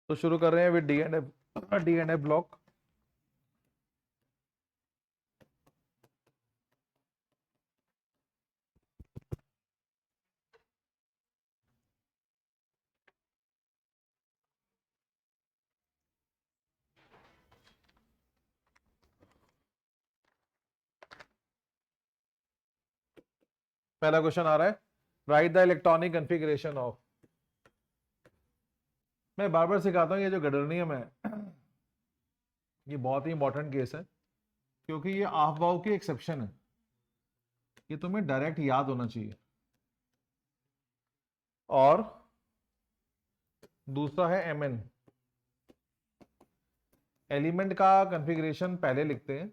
तो शुरू कर रहे हैं with D and A block. पहला क्वेश्चन आ रहा है, right the electronic configuration of. मैं बार बार सिखाता हूँ, ये जो गडरनियम है ये बहुत ही इंपॉर्टेंट केस है, क्योंकि ये ऑफ बाउ की एक्सेप्शन है। ये तुम्हें डायरेक्ट याद होना चाहिए। और दूसरा है एमएन। एलिमेंट का कॉन्फ़िगरेशन पहले लिखते हैं,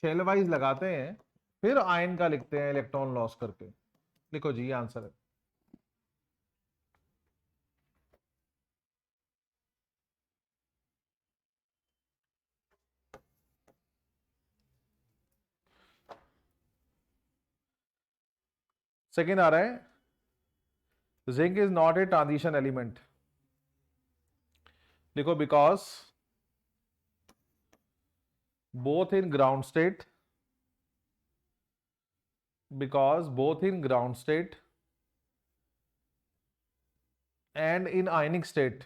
शेल वाइज लगाते हैं, फिर आयन का लिखते हैं इलेक्ट्रॉन लॉस करके। लिखो जी, ये आंसर है। सेकेंड आ रहा है, zinc is not a transition element. लिखो because both in ground state and in ionic state,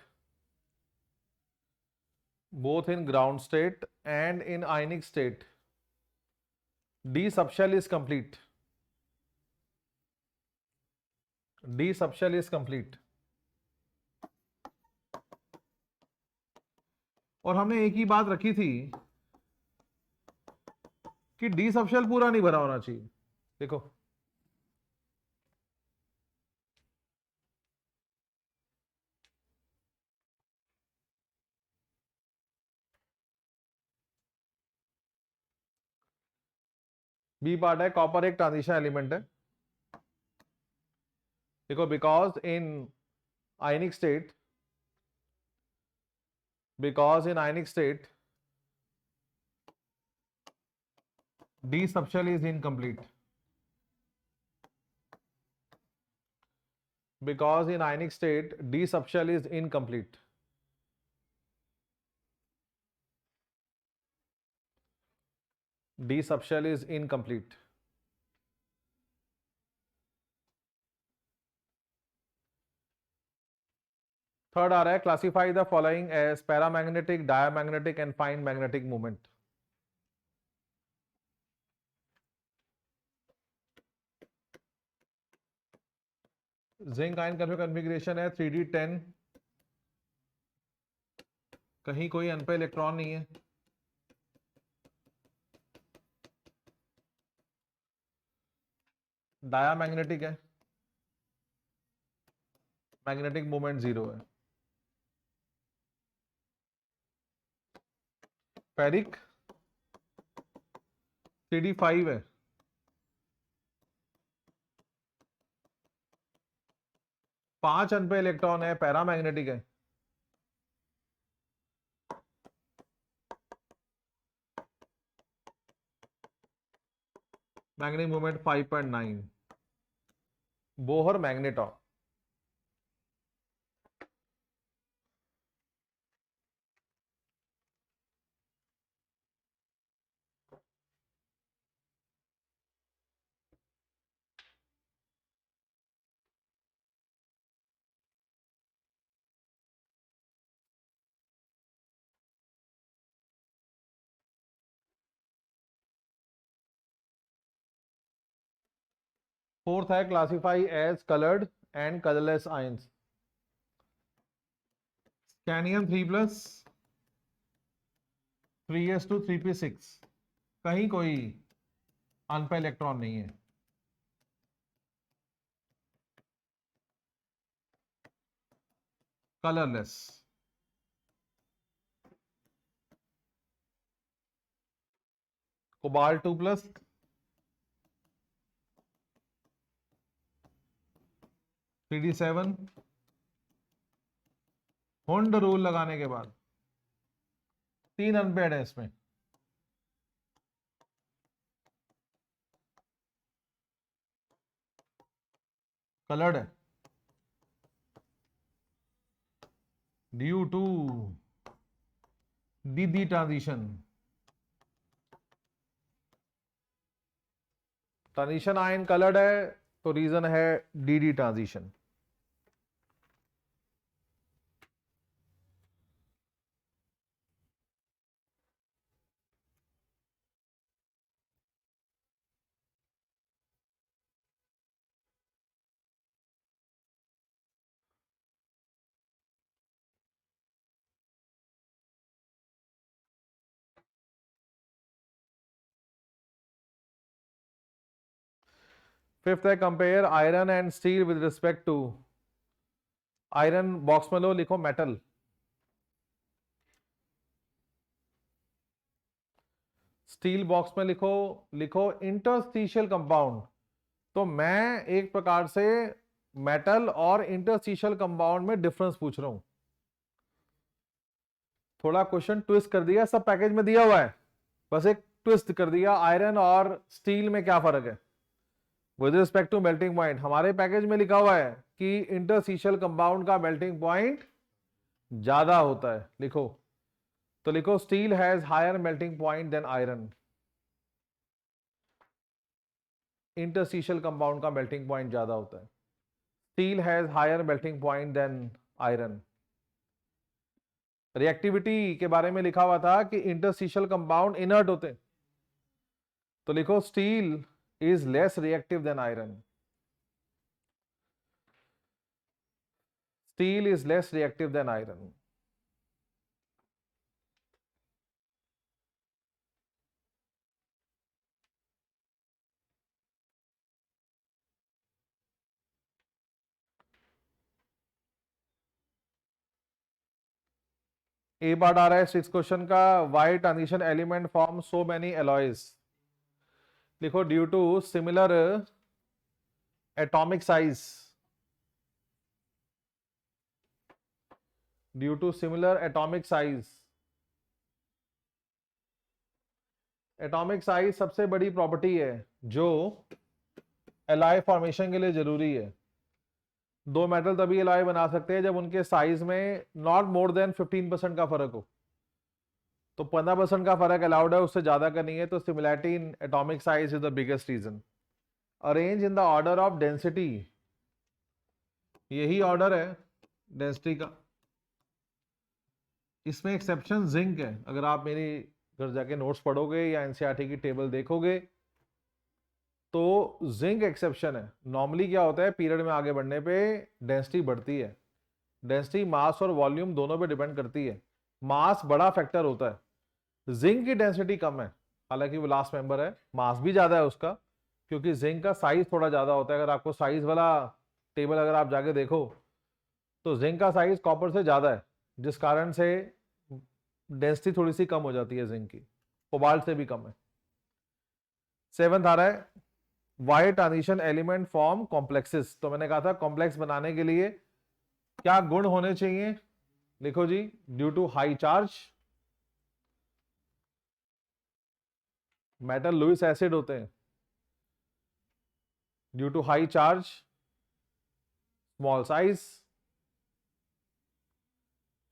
d subshell is complete. और हमने एक ही बात रखी थी कि डी सबशेल पूरा नहीं भरा होना चाहिए। देखो बी पार्ट है, कॉपर एक ट्रांजिशन एलिमेंट है। देखो because in ionic state D subshell is incomplete. Because in ionic state D subshell is incomplete. D subshell is incomplete. Third आ रहा है, classify the following as paramagnetic, diamagnetic and fine magnetic movement. Zinc ion का configuration है 3d10, कहीं कोई n पे electron नहीं है। डायमैग्नेटिक है, मैग्नेटिक मूवमेंट 0 है। फेरिक 3d5 है, 5 n पे इलेक्ट्रॉन है, पैरामैग्नेटिक है। Magnetic movement 5.9। Bohr magneton. Fourth है, classify as coloured and colourless ions. Scandium 3+, 3s2 3p6, कहीं कोई अनपा इलेक्ट्रॉन नहीं है। Colourless. Cobalt 2+, 3d7, Hund rule लगाने के बाद 3 अनपेड है इसमें। कलर्ड है। Due to D transition, transition ion coloured है तो रीजन है डी ट्रांजिशन। फिफ्थ है compare iron and steel with respect to, iron box में लो, लिखो मेटल, स्टील बॉक्स में लिखो, लिखो इंटरस्टिशियल कंपाउंड। तो मैं एक प्रकार से मेटल और इंटरस्टिशियल कंपाउंड में डिफरेंस पूछ रहा हूं। थोड़ा क्वेश्चन ट्विस्ट कर दिया, सब पैकेज में दिया हुआ है, बस एक ट्विस्ट कर दिया, आयरन और स्टील में क्या फर्क है with respect to melting point. हमारे पैकेज में लिखा हुआ है कि इंटरस्टिशियल कंपाउंड का मेल्टिंग पॉइंट ज्यादा होता है, लिखो, तो लिखो steel has higher melting point than iron, interstitial compound का मेल्टिंग पॉइंट ज्यादा होता है, steel has higher melting point than iron. Reactivity के बारे में लिखा हुआ था कि इंटरस्टिशियल कंपाउंड इनर्ट होते हैं, तो लिखो steel is less reactive than iron, steel is less reactive than iron. A part आ रहा है सिक्स क्वेश्चन का, why transition element form so many alloys, लिखो due to similar atomic size, due to similar atomic size. Atomic size सबसे बड़ी property है जो alloy formation के लिए जरूरी है। दो मेटल तभी एलॉय बना सकते हैं जब उनके साइज में नॉट मोर देन 15% का फर्क हो, तो 15% का फर्क अलाउड है, उससे ज्यादा का नहीं है, तो similarity in atomic size is the biggest reason. Arrange in the order of density, यही ऑर्डर है डेंसिटी का, इसमें एक्सेप्शन जिंक है। अगर आप मेरी घर जाके नोट्स पढ़ोगे या एनसीईआरटी की टेबल देखोगे तो जिंक एक्सेप्शन है। नॉर्मली क्या होता है, पीरियड में आगे बढ़ने पे डेंसिटी बढ़ती है, डेंसिटी मास और वॉल्यूम दोनों पे डिपेंड करती है, मास बड़ा फैक्टर होता है, जिंक की डेंसिटी कम है, हालांकि वो लास्ट मेंबर है, मास भी ज्यादा है उसका, क्योंकि जिंक का साइज थोड़ा ज्यादा होता है। अगर आपको साइज वाला टेबल अगर आप जाके देखो तो जिंक का साइज कॉपर से ज्यादा है, जिस कारण से डेंसिटी थोड़ी सी कम हो जाती है जिंक की, कोबाल्ट से भी कम है। सेवंथ आ रहा है why transition element form complexes, तो मैंने कहा था कॉम्प्लेक्स बनाने के लिए क्या गुण होने चाहिए, लिखो जी, due to high charge, metal Lewis acid होते हैं, due to high charge, small size,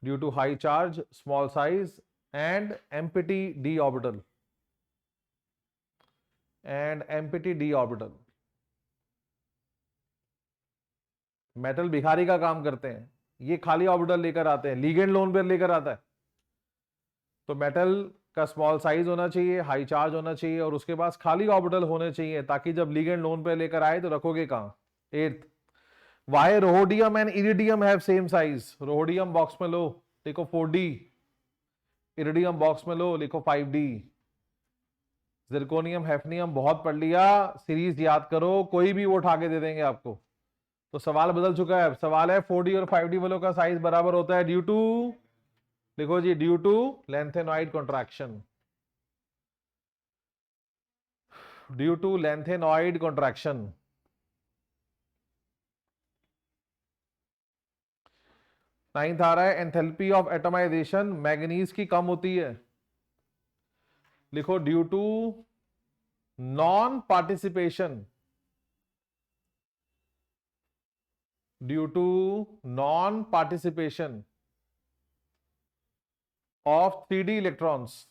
due to high charge, small size and empty D orbital, and empty D orbital. Metal भिखारी का काम करते हैं, ये खाली ऑर्बिटल लेकर आते हैं, लीगेंड लोन पेयर लेकर आता है, तो मेटल का स्मॉल साइज होना चाहिए, हाई चार्ज होना चाहिए और उसके पास खाली ऑर्बिटल होने चाहिए, ताकि जब लीगेंड लोन पेयर लेकर आए तो रखोगे कहां। Eighth, why rhodium and iridium have same size, rhodium box में लो, लिखो 4D, इरिडियम बॉक्स में लो, लिखो 5D। जिरकोनियम हैफनियम बहुत पढ़ लिया, सीरीज याद करो, कोई भी वो उठा के दे देंगे आपको, तो सवाल बदल चुका है, सवाल है 4D और 5D वालों का साइज बराबर होता है ड्यू टू, लिखो जी, due to lanthanoid contraction, due to lanthanoid contraction. Ninth आ रहा है एंथैल्पी ऑफ एटमाइजेशन मैग्नीज की कम होती है, लिखो due to non participation, due to non participation of 3d electrons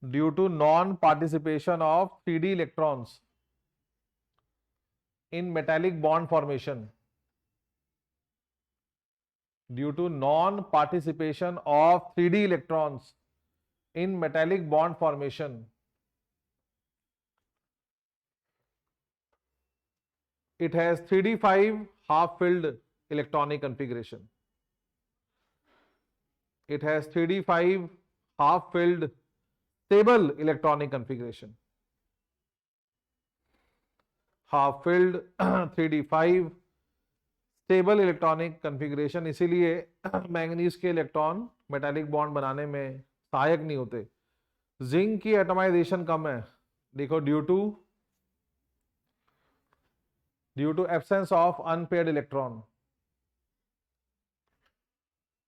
due to non-participation of 3d electrons in metallic bond formation. Due to non-participation of 3d electrons in metallic bond formation, it has 3d5 half-filled electronic configuration. It has 3d5 half-filled stable electronic configuration. Half-filled 3d5 stable electronic configuration, इसीलिए manganese के electron metallic bond बनाने में सहायक नहीं होते। Zinc की atomisation कम है, देखो due to absence of unpaired electron,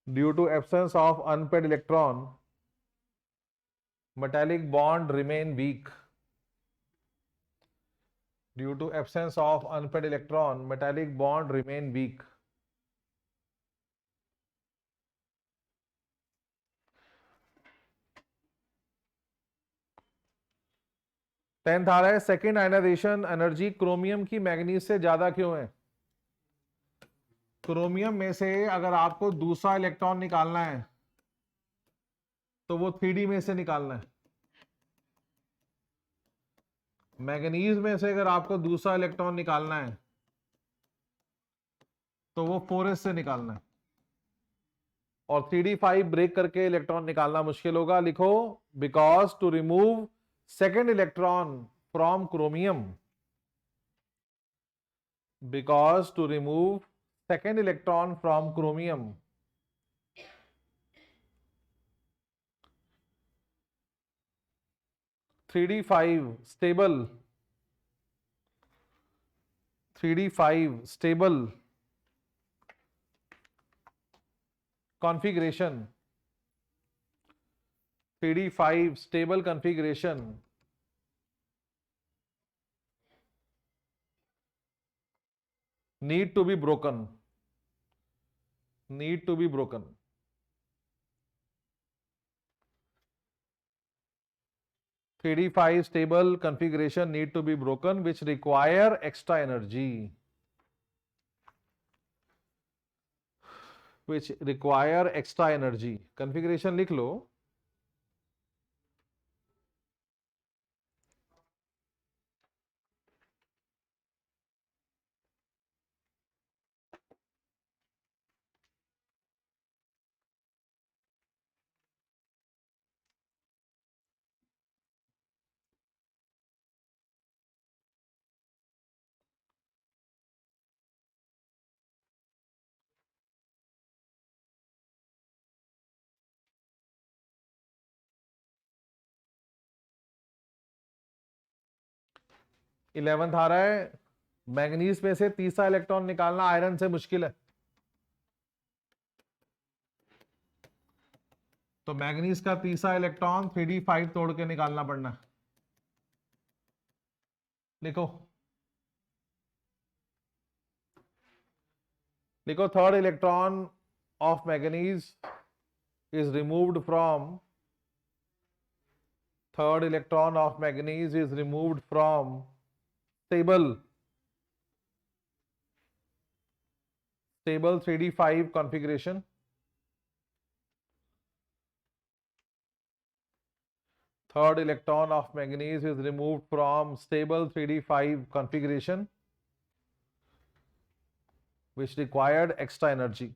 due to absence of unpaired electron metallic bond remain weak. Due to absence of unpaired electron, metallic bond remain weak. Tenth आ रहा है, सेकेंड आयनाइजेशन एनर्जी क्रोमियम की manganese से ज्यादा क्यों है? Chromium में से अगर आपको दूसरा इलेक्ट्रॉन निकालना है तो वो 3d में से निकालना है। मैग्नीज में से अगर आपको दूसरा इलेक्ट्रॉन निकालना है तो वो 4s से निकालना है, और 3d5 ब्रेक करके इलेक्ट्रॉन निकालना मुश्किल होगा। लिखो, because to remove second electron from chromium, because to remove second electron from chromium, three D five stable configuration, 3d5 stable configuration need to be broken, 3d5 stable configuration need to be broken, which require extra energy, which require extra energy. configuration लिख लो, eleventh आ रहा है, manganese में से तीसरा electron निकालना iron से मुश्किल है, तो मैग्नीज का तीसरा इलेक्ट्रॉन 3d5 तोड़ के निकालना पड़ना। लिखो third electron of manganese is removed from stable 3d5 configuration, third electron of manganese is removed from stable 3d5 configuration, which required extra energy,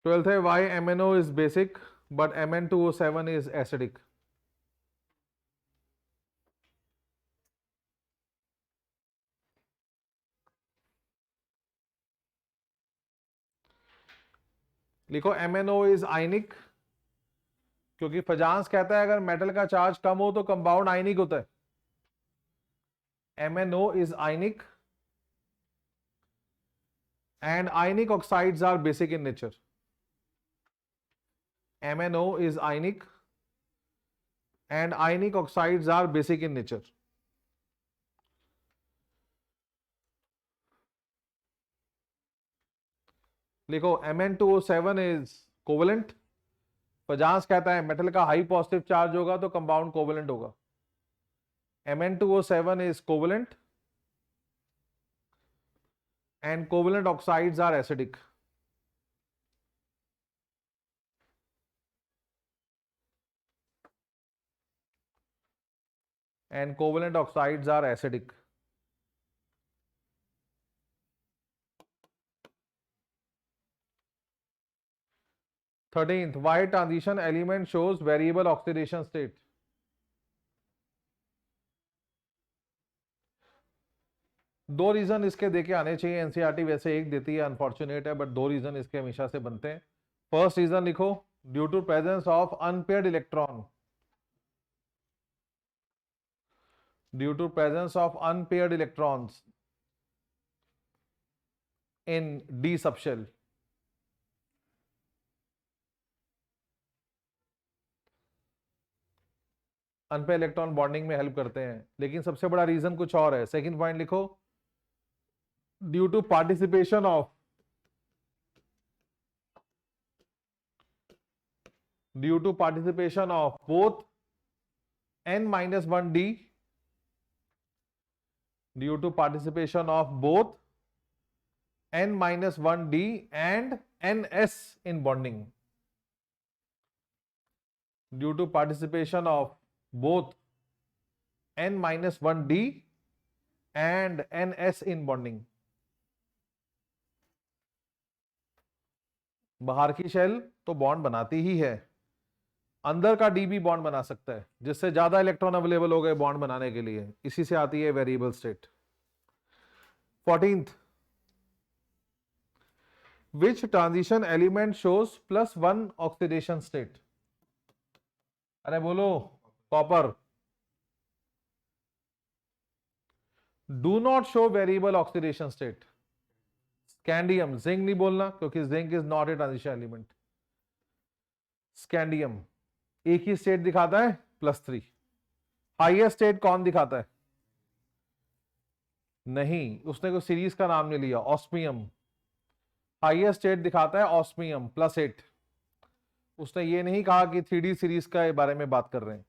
twelfth है, why MnO is basic but Mn2O7 is acidic? लिखो MnO is आयनिक, क्योंकि Fajans कहता है अगर metal का charge कम हो तो compound आयनिक होता है। MnO is ionic and ionic oxides are basic in nature. MnO is ionic and ionic oxides are basic in nature. लिखो Mn2O7 is covalent. पजांस कहता है मेटल का हाई पॉजिटिव चार्ज होगा तो कंपाउंड कोवेलेंट होगा. Mn2O7 is covalent and covalent oxides are acidic. And covalent oxides are acidic. Thirteenth, why transition element shows variable oxidation state? दो reason इसके देके आने चाहिए. एनसीईआरटी वैसे एक देती है, अनफॉर्चुनेट है, बट दो रीजन इसके हमेशा से बनते हैं. फर्स्ट रीजन लिखो, due to presence of unpaired electron. Due to presence of unpaired electrons in D subshell. Unpaired electron bonding में हेल्प करते हैं, लेकिन सबसे बड़ा रीजन कुछ और है. सेकंड पॉइंट लिखो, ड्यू टू पार्टिसिपेशन ऑफ both n-1d, due to participation of both n-1d and ns in bonding, due to participation of both n-1d and ns in bonding. बाहर की शेल तो बॉन्ड बनाती ही है, अंदर का डी भी बॉन्ड बना सकता है, जिससे ज्यादा इलेक्ट्रॉन अवेलेबल हो गए बॉन्ड बनाने के लिए. इसी से आती है वेरिएबल स्टेट. 14th, विच transition element shows +1 oxidation state? अरे बोलो. Copper. Do not show variable oxidation state. Scandium. Zinc नहीं बोलना क्योंकि zinc is not a transition element. Scandium एक ही स्टेट दिखाता है, +3. हाईएस्ट स्टेट कौन दिखाता है? नहीं, उसने कोई सीरीज का नाम नहीं लिया. ऑस्मियम हाईएस्ट स्टेट दिखाता है, ऑस्मियम +8. उसने ये नहीं कहा कि 3D सीरीज का बारे में बात कर रहे हैं.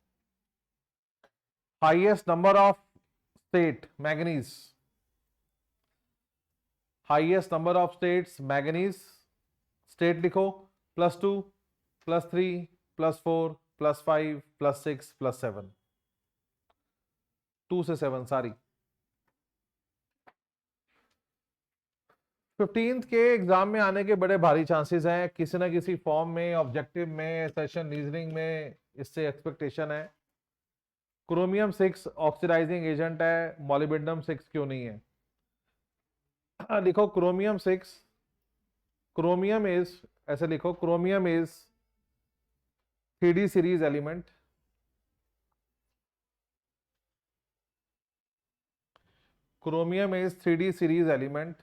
Highest number of state manganese. Highest number of states manganese. State लिखो, +2, +3, +4, +5, +6, +7. 2 से 7 सारी. 15th के एग्जाम में आने के बड़े भारी चांसेस हैं, किसी ना किसी फॉर्म में, ऑब्जेक्टिव में, सेशन रीजनिंग में, इससे एक्सपेक्टेशन है. क्रोमियम 6 ऑक्सीडाइजिंग एजेंट है, मॉलिब्डेनम 6 क्यों नहीं है? लिखो क्रोमियम 6. क्रोमियम इज, ऐसे लिखो, chromium is 3D series element. Chromium is 3D series element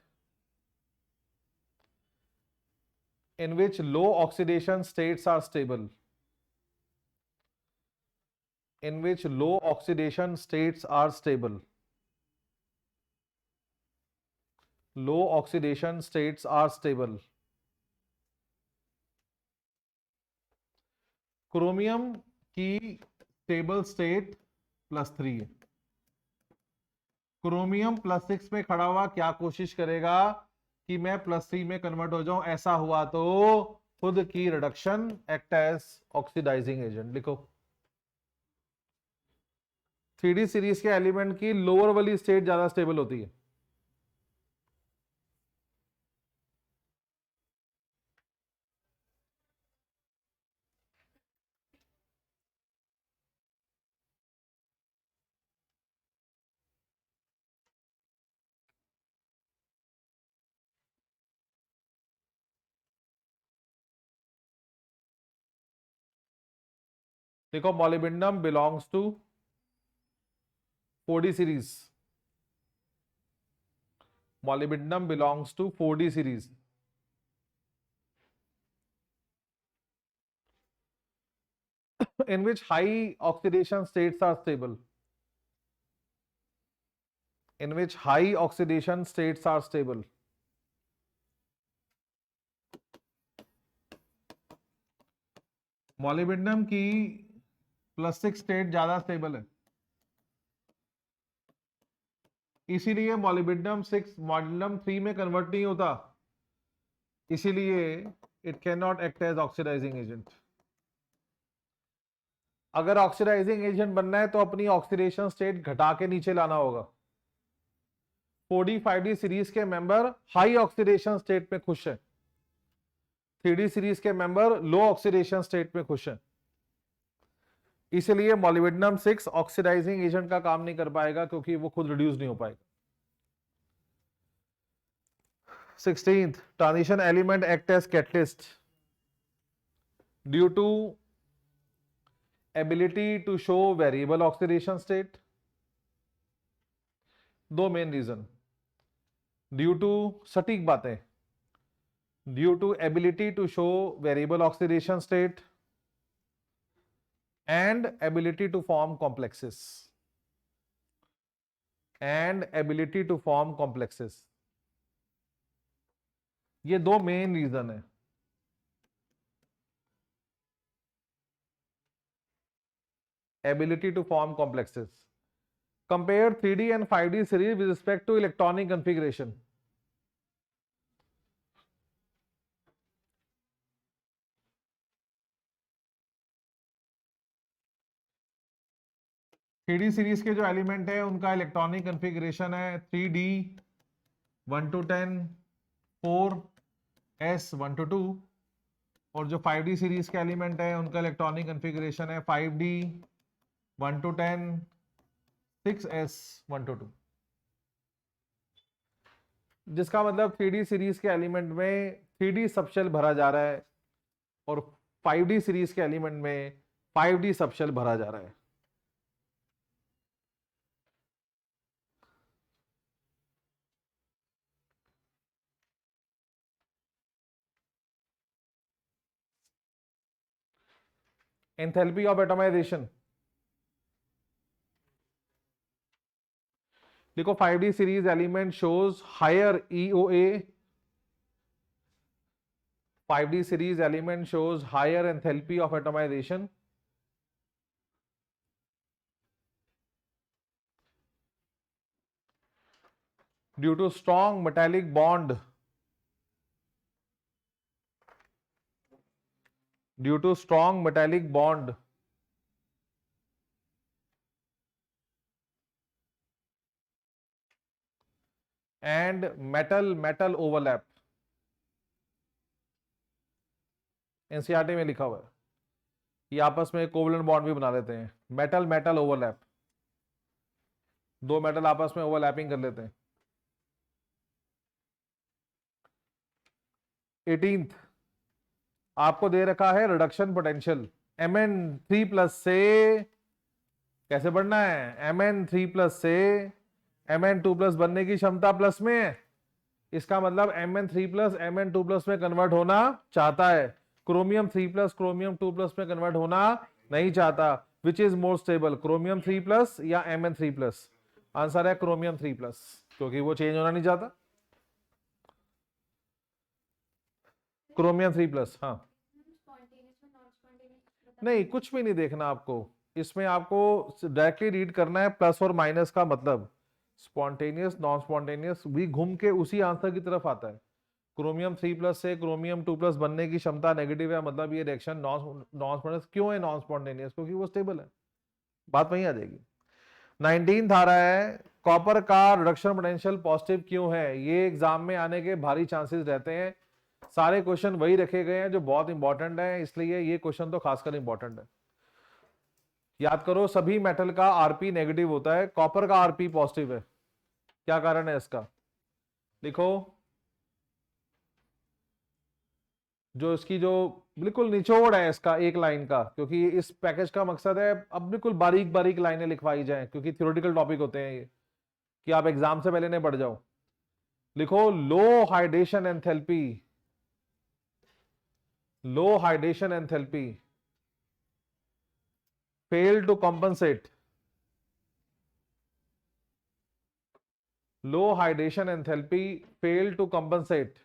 in which low oxidation states are stable. In which low oxidation states are stable. Low oxidation states are stable. Chromium की stable state +3 है. Chromium +6 में खड़ा हुआ क्या कोशिश करेगा कि मैं +3 में कन्वर्ट हो जाऊं. ऐसा हुआ तो खुद की reduction act as oxidising agent. लिखो 3D सीरीज के एलिमेंट की लोअर वाली स्टेट ज्यादा स्टेबल होती है. देखो molybdenum belongs to 4D series. molybdenum belongs to 4D series. In which high oxidation states are stable. In which high oxidation states are stable. Molybdenum की +6 state ज्यादा stable है, इसीलिए मॉलिब्डेनम 6 मॉलिब्डेनम 3 में convert नहीं होता, इसीलिए it cannot act as oxidising agent. अगर oxidising agent बनना है तो अपनी ऑक्सीडेशन स्टेट घटा के नीचे लाना होगा। 4D 5D सीरीज के मेंबर हाई ऑक्सीडेशन स्टेट में खुश है, 3D सीरीज के मेंबर लो ऑक्सीडेशन स्टेट में खुश है, इसलिए मॉलिब्डेनम 6 ऑक्सीडाइजिंग एजेंट का काम नहीं कर पाएगा क्योंकि वो खुद रिड्यूस नहीं हो पाएगा। 16th, transition element act as catalyst due to ability to show variable oxidation state. दो मेन रीजन, ड्यू टू सटीक बातें, due to ability to show variable oxidation state and ability to form complexes, and ability to form complexes, ये दो main reason है। ability to form complexes. Compare 3D and 5D series with respect to electronic configuration. Three series के जो element है उनका electronic configuration है 3D 1 to 10, 4S 1 to 2, और जो 5D सीरीज के एलिमेंट है उनका इलेक्ट्रॉनिक कन्फिग्रेशन है 5D 1 to 10, 6S 1 to 2। जिसका मतलब 3D सीरीज के एलिमेंट में 3D सबशेल भरा जा रहा है और 5D सीरीज के एलिमेंट में 5D सबशेल भरा जा रहा है। एंथैल्पी ऑफ एटमाइजेशन देखो, 5D series element shows higher EOA, 5D series element shows higher enthalpy of atomisation due to strong metallic bond, due to strong metallic bond and metal overlap। NCERT में लिखा हुआ है, ये आपस में covalent bond भी बना लेते हैं। मेटल ओवरलैप, दो मेटल आपस में ओवरलैपिंग कर लेते हैं। 18th, आपको दे रखा है रिडक्शन पोटेंशियल Mn3+ से कैसे बढ़ना है, Mn3+ से Mn2+ बनने की क्षमता प्लस में है, इसका मतलब Mn3+ Mn2+ में कन्वर्ट होना चाहता है, क्रोमियम 3+ क्रोमियम 2+ में कन्वर्ट होना नहीं चाहता। Which is more stable, chromium 3+ या Mn3+? आंसर है क्रोमियम 3+, क्योंकि वो चेंज होना नहीं चाहता। क्रोमियम 3+, हाँ नहीं, कुछ भी नहीं देखना आपको इसमें, आपको डायरेक्टली रीड करना है प्लस और माइनस का मतलब। स्पॉन्टेनियस नॉन स्पॉन्टेनियस भी घूम के उसी आंसर की तरफ आता है। क्रोमियम 3+ से क्रोमियम 2+ बनने की क्षमता नेगेटिव है, मतलब ये रिएक्शन नॉन स्पॉन्टेनियस क्यों है, नॉन स्पॉन्टेनियस क्योंकि वो स्टेबल है। बात वहीं आ जाएगी। 19th आ रहा है, कॉपर का रिडक्शन पोटेंशियल पॉजिटिव क्यों है? ये एग्जाम में आने के भारी चांसेस रहते हैं। सारे क्वेश्चन वही रखे गए हैं जो बहुत इंपॉर्टेंट है, इसलिए ये क्वेश्चन तो खासकर इंपॉर्टेंट है। याद करो, सभी मेटल का आरपी नेगेटिव होता है, कॉपर का आरपी पॉजिटिव है। क्या कारण है इसका? लिखो, जो इसकी जो बिल्कुल निचोड़ है इसका एक लाइन का, क्योंकि इस पैकेज का मकसद है अब बिल्कुल बारीक बारीक लाइनें लिखवाई जाएं, क्योंकि थ्योरेटिकल टॉपिक होते हैं ये, कि आप एग्जाम से पहले नहीं पढ़ जाओ। लिखो low hydration enthalpy, low hydration enthalpy fail to compensate, low hydration enthalpy fail to compensate,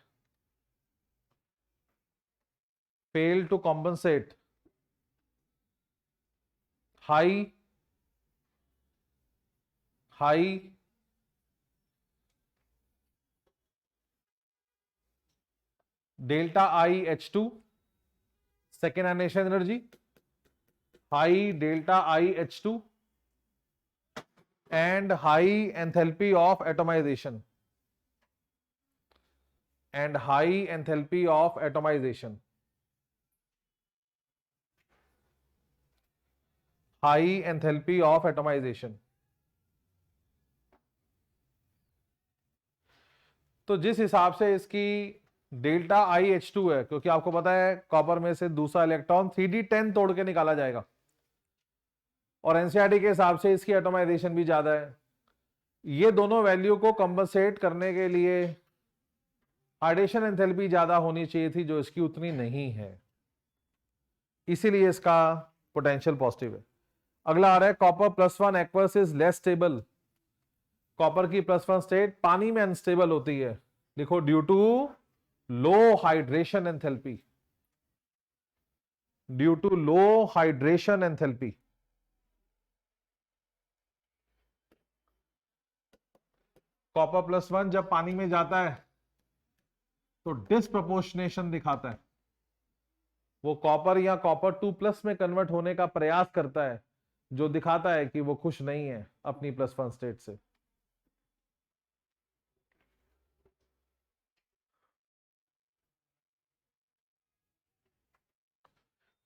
fail to compensate high delta I H2 second ionization energy, high delta I H2 and high enthalpy of atomization, and high enthalpy of atomization, high enthalpy of atomization। तो जिस हिसाब से इसकी delta I H two है, क्योंकि आपको पता है कॉपर में से दूसरा इलेक्ट्रॉन 3d10 तोड़ के निकाला जाएगा, और एनसीईआरटी के हिसाब से इसकी एटोमाइजेशन भी ज्यादा है। ये दोनों वैल्यू को कंपनसेट करने के लिए हाइड्रेशन एंथैल्पी ज्यादा होनी चाहिए थी, जो इसकी उतनी नहीं है, इसीलिए इसका पोटेंशियल पॉजिटिव है। अगला आ रहा है copper +1 aqueous is less stable. Copper की +1 स्टेट पानी में अनस्टेबल होती है, लिखो due to low hydration enthalpy, due to low hydration enthalpy. Copper +1 जब पानी में जाता है तो डिस्प्रपोर्शनेशन दिखाता है, वो कॉपर या कॉपर 2+ में कन्वर्ट होने का प्रयास करता है, जो दिखाता है कि वो खुश नहीं है अपनी +1 स्टेट से।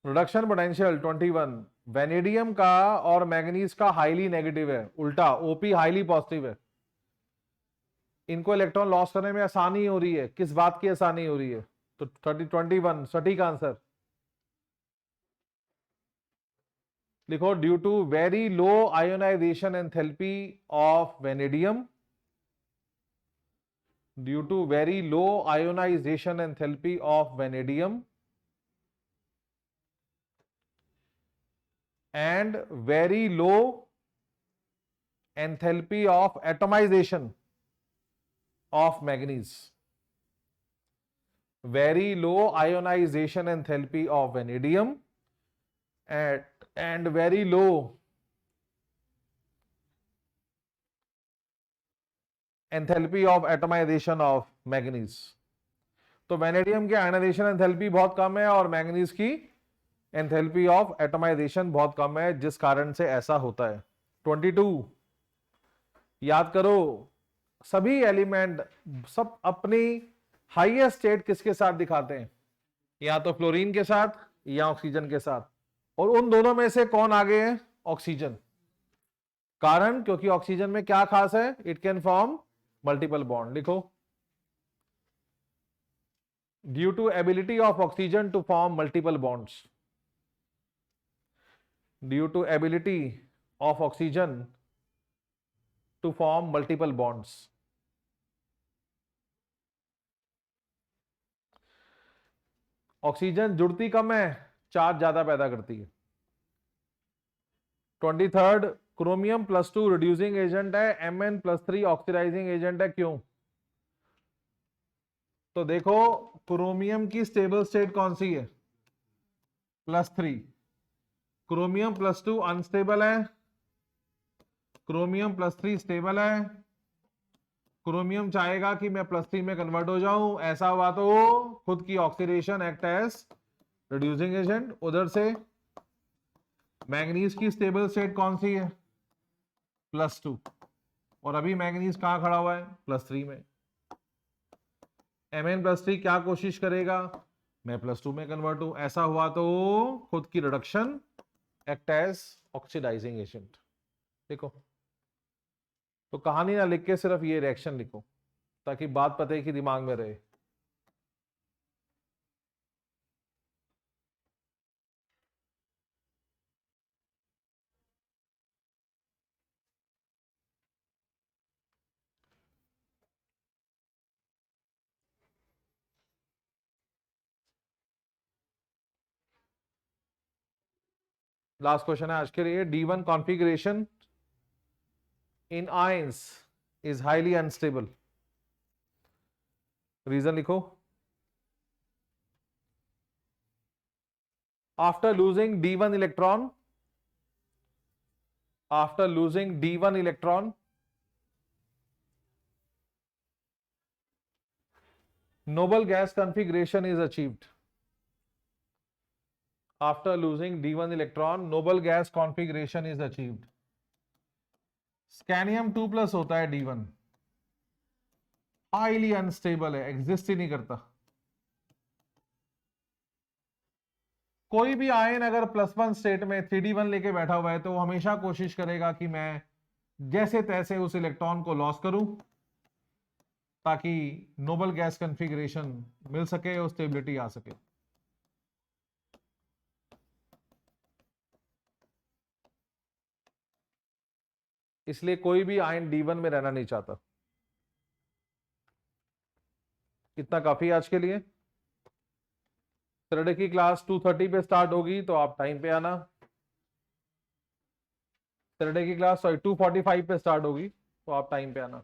प्रोडक्शन पोटेंशियल 21 वेनेडियम का और मैग्नीज का हाईली नेगेटिव है, उल्टा ओपी हाईली पॉजिटिव है। इनको इलेक्ट्रॉन लॉस करने में आसानी हो रही है, किस बात की आसानी हो रही है? तो 21 सटीक आंसर लिखो due to very low ionisation enthalpy of vanadium, due to very low ionisation enthalpy of vanadium and very low enthalpy of atomization of manganese, very low ionization enthalpy of vanadium and very low enthalpy of atomization of manganese। तो vanadium की ionization enthalpy बहुत कम है और manganese की enthalpy of atomisation बहुत कम है, जिस कारण से ऐसा होता है। 22 याद करो, सभी एलिमेंट सब अपनी हाईएस्ट स्टेट किसके साथ दिखाते हैं? या तो फ्लोरीन के साथ या ऑक्सीजन के साथ, और उन दोनों में से कौन आगे है? ऑक्सीजन। कारण क्योंकि ऑक्सीजन में क्या खास है? It can form multiple bond. लिखो due to ability of oxygen to form multiple bonds, due to ability of oxygen to form multiple bonds. Oxygen जुड़ती कम है, चार्ज ज्यादा पैदा करती है। 23 क्रोमियम +2 रिड्यूसिंग एजेंट है, Mn+3 ऑक्सीडाइजिंग एजेंट है, क्यों? तो देखो क्रोमियम की स्टेबल स्टेट कौन सी है? +3। क्रोमियम +2 अनस्टेबल है, क्रोमियम +3 स्टेबल है। क्रोमियम चाहेगा कि मैं +3 में कन्वर्ट हो जाऊं, ऐसा हुआ तो खुद की oxidation act as reducing agent. उधर से मैंगनीज की स्टेबल स्टेट कौन सी है? +2, और अभी मैंगनीज कहां खड़ा हुआ है? +3 में। Mn+3 क्या कोशिश करेगा? मैं +2 में कन्वर्ट हूं, ऐसा हुआ तो खुद की reduction act as oxidising agent. देखो, तो कहानी ना लिख के सिर्फ ये रिएक्शन लिखो, ताकि बात पते कि दिमाग में रहे। लास्ट क्वेश्चन है आज के लिए, D1 configuration in ions is highly unstable. Reason लिखो। After losing D1 electron, after losing D1 electron, noble gas configuration is achieved. After losing D1 electron, noble gas configuration is achieved. स्कैनियम 2+ होता है D1, highly unstable है, exist ही नहीं करता। कोई भी ion अगर +1 state में 3D1 लेके बैठा हुआ है तो वो हमेशा कोशिश करेगा कि मैं जैसे तैसे उस इलेक्ट्रॉन को लॉस करूं ताकि नोबल गैस कॉन्फ़िगरेशन मिल सके और स्टेबिलिटी आ सके। इसलिए कोई भी आयन D1 में रहना नहीं चाहता। इतना काफी आज के लिए। सैटरडे की क्लास 2:30 पे स्टार्ट होगी तो आप टाइम पे आना। सैटरडे की क्लास 2:45 पे स्टार्ट होगी तो आप टाइम पे आना।